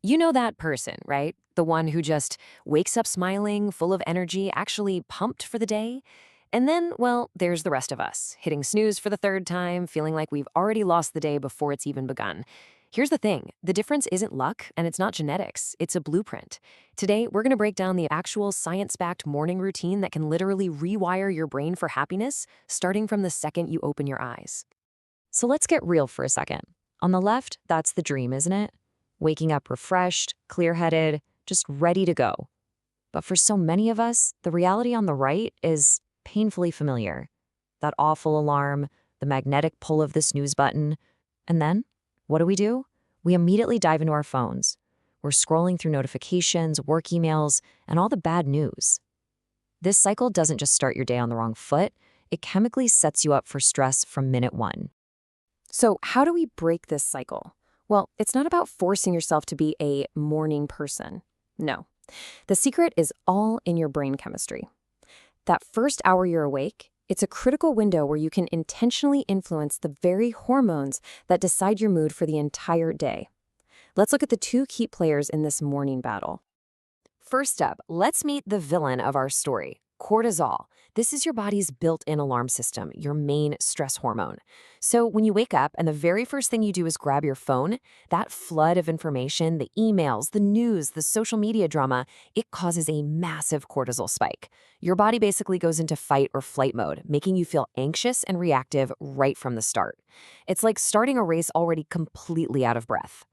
You know that person, right? The one who just wakes up smiling, full of energy, actually pumped for the day? And then, well, there's the rest of us, hitting snooze for the third time, feeling like we've already lost the day before it's even begun. Here's the thing, the difference isn't luck and it's not genetics, it's a blueprint. Today, we're gonna break down the actual science-backed morning routine that can literally rewire your brain for happiness, starting from the second you open your eyes. So let's get real for a second. On the left, that's the dream, isn't it? Waking up refreshed, clear-headed, just ready to go. But for so many of us, the reality on the right is painfully familiar. That awful alarm, the magnetic pull of the snooze button. And then, what do? We immediately dive into our phones. We're scrolling through notifications, work emails, and all the bad news. This cycle doesn't just start your day on the wrong foot, it chemically sets you up for stress from minute one. So how do we break this cycle? Well, it's not about forcing yourself to be a morning person. No. The secret is all in your brain chemistry. That first hour you're awake, it's a critical window where you can intentionally influence the very hormones that decide your mood for the entire day. Let's look at the two key players in this morning battle. First up, let's meet the villain of our story, cortisol. This is your body's built-in alarm system, your main stress hormone. So when you wake up and the very first thing you do is grab your phone, that flood of information, the emails, the news, the social media drama, it causes a massive cortisol spike. Your body basically goes into fight or flight mode, making you feel anxious and reactive right from the start. It's like starting a race already completely out of breath.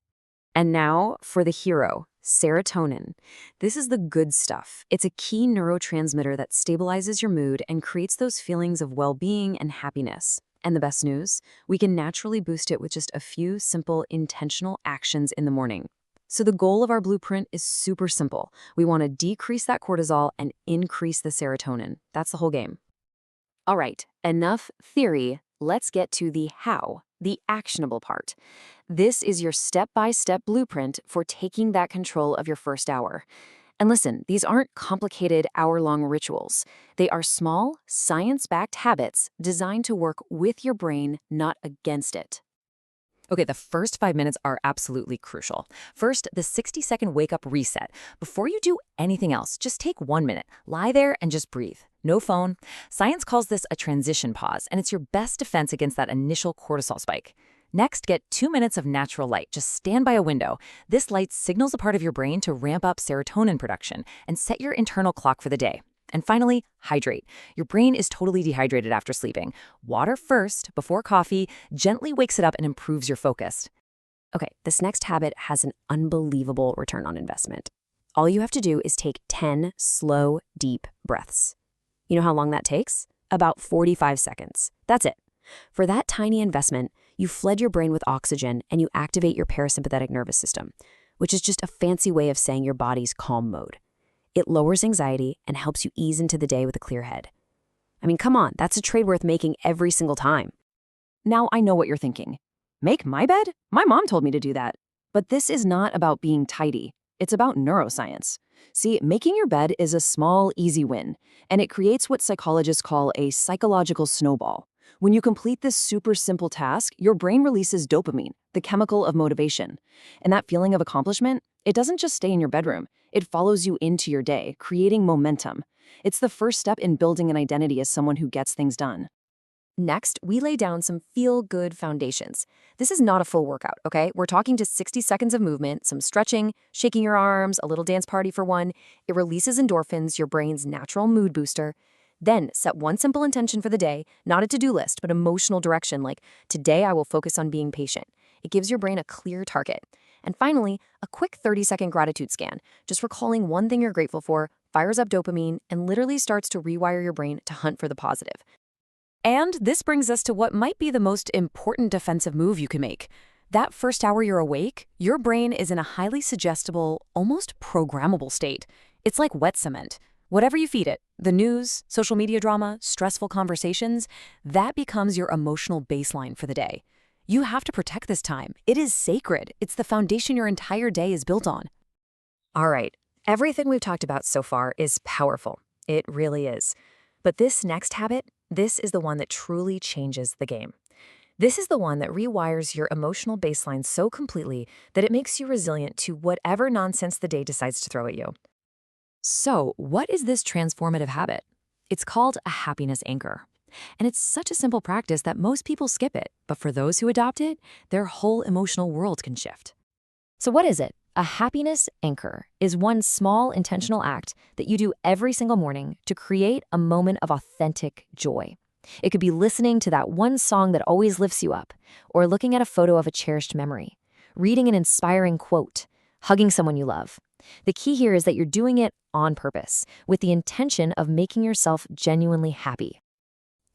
And now for the hero, serotonin. This is the good stuff. It's a key neurotransmitter that stabilizes your mood and creates those feelings of well-being and happiness. And the best news, we can naturally boost it with just a few simple, intentional actions in the morning. So the goal of our blueprint is super simple. We want to decrease that cortisol and increase the serotonin. That's the whole game. All right, enough theory. Let's get to the how, the actionable part. This is your step-by-step blueprint for taking that control of your first hour. And listen, these aren't complicated hour-long rituals. They are small, science-backed habits designed to work with your brain, not against it. Okay, the first 5 minutes are absolutely crucial. First, the 60-second wake-up reset. Before you do anything else, just take 1 minute. Lie there and just breathe. No phone. Science calls this a transition pause, and it's your best defense against that initial cortisol spike. Next, get 2 minutes of natural light. Just stand by a window. This light signals a part of your brain to ramp up serotonin production and set your internal clock for the day. And finally, hydrate. Your brain is totally dehydrated after sleeping. Water first, before coffee, gently wakes it up and improves your focus. Okay, this next habit has an unbelievable return on investment. All you have to do is take 10 slow, deep breaths. You know how long that takes? About 45 seconds. That's it. For that tiny investment, you flood your brain with oxygen and you activate your parasympathetic nervous system, which is just a fancy way of saying your body's calm mode. It lowers anxiety and helps you ease into the day with a clear head. I mean, come on, that's a trade worth making every single time. Now I know what you're thinking. Make my bed? My mom told me to do that. But this is not about being tidy. It's about neuroscience. See, making your bed is a small, easy win, and it creates what psychologists call a psychological snowball. When you complete this super simple task, your brain releases dopamine, the chemical of motivation. And that feeling of accomplishment, it doesn't just stay in your bedroom. It follows you into your day, creating momentum. It's the first step in building an identity as someone who gets things done. Next, we lay down some feel-good foundations. This is not a full workout, okay? We're talking just 60 seconds of movement, some stretching, shaking your arms, a little dance party for one. It releases endorphins, your brain's natural mood booster. Then set one simple intention for the day, not a to-do list, but emotional direction like, today I will focus on being patient. It gives your brain a clear target. And finally, a quick 30-second gratitude scan. Just recalling one thing you're grateful for, fires up dopamine, and literally starts to rewire your brain to hunt for the positive. And this brings us to what might be the most important defensive move you can make. That first hour you're awake, your brain is in a highly suggestible, almost programmable state. It's like wet cement. Whatever you feed it, the news, social media drama, stressful conversations, that becomes your emotional baseline for the day. You have to protect this time. It is sacred. It's the foundation your entire day is built on. All right, everything we've talked about so far is powerful. It really is. But this next habit, this is the one that truly changes the game. This is the one that rewires your emotional baseline so completely that it makes you resilient to whatever nonsense the day decides to throw at you. So, what is this transformative habit? It's called a happiness anchor. And it's such a simple practice that most people skip it, but for those who adopt it, their whole emotional world can shift. So, what is it? A happiness anchor is one small intentional act that you do every single morning to create a moment of authentic joy. It could be listening to that one song that always lifts you up, or looking at a photo of a cherished memory, reading an inspiring quote, hugging someone you love. The key here is that you're doing it on purpose, with the intention of making yourself genuinely happy.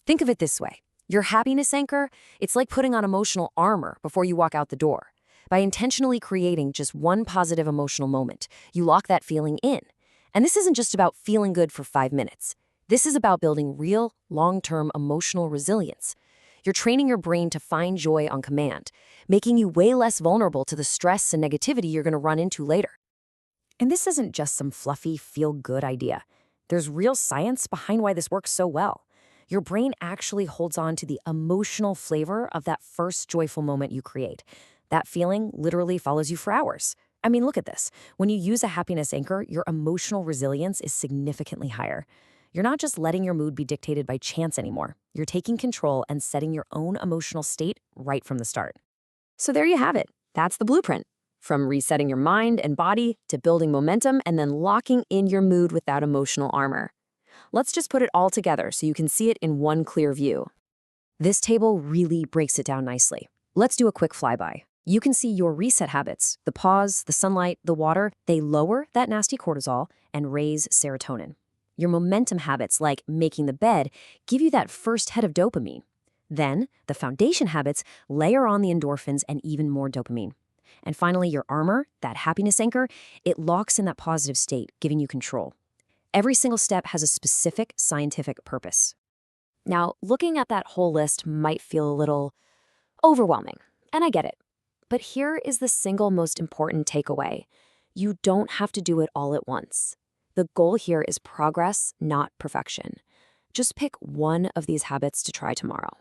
Think of it this way. Your happiness anchor, it's like putting on emotional armor before you walk out the door. By intentionally creating just one positive emotional moment, you lock that feeling in. And this isn't just about feeling good for 5 minutes. This is about building real, long-term emotional resilience. You're training your brain to find joy on command, making you way less vulnerable to the stress and negativity you're going to run into later. And this isn't just some fluffy, feel-good idea. There's real science behind why this works so well. Your brain actually holds on to the emotional flavor of that first joyful moment you create. That feeling literally follows you for hours. I mean, look at this. When you use a happiness anchor, your emotional resilience is significantly higher. You're not just letting your mood be dictated by chance anymore. You're taking control and setting your own emotional state right from the start. So there you have it. That's the blueprint. From resetting your mind and body to building momentum and then locking in your mood with that emotional armor. Let's just put it all together so you can see it in one clear view. This table really breaks it down nicely. Let's do a quick flyby. You can see your reset habits, the pause, the sunlight, the water, they lower that nasty cortisol and raise serotonin. Your momentum habits, like making the bed, give you that first hit of dopamine. Then, the foundation habits layer on the endorphins and even more dopamine. And finally, your armor, that happiness anchor, it locks in that positive state, giving you control. Every single step has a specific scientific purpose. Now, looking at that whole list might feel a little overwhelming, and I get it. But here is the single most important takeaway. You don't have to do it all at once. The goal here is progress, not perfection. Just pick one of these habits to try tomorrow.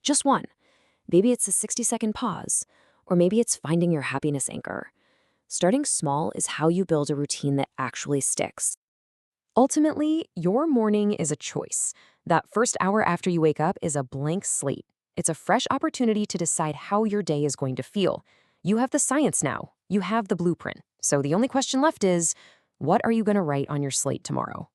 Just one. Maybe it's a 60-second pause, or maybe it's finding your happiness anchor. Starting small is how you build a routine that actually sticks. Ultimately, your morning is a choice. That first hour after you wake up is a blank slate. It's a fresh opportunity to decide how your day is going to feel. You have the science now. You have the blueprint. So the only question left is, what are you going to write on your slate tomorrow?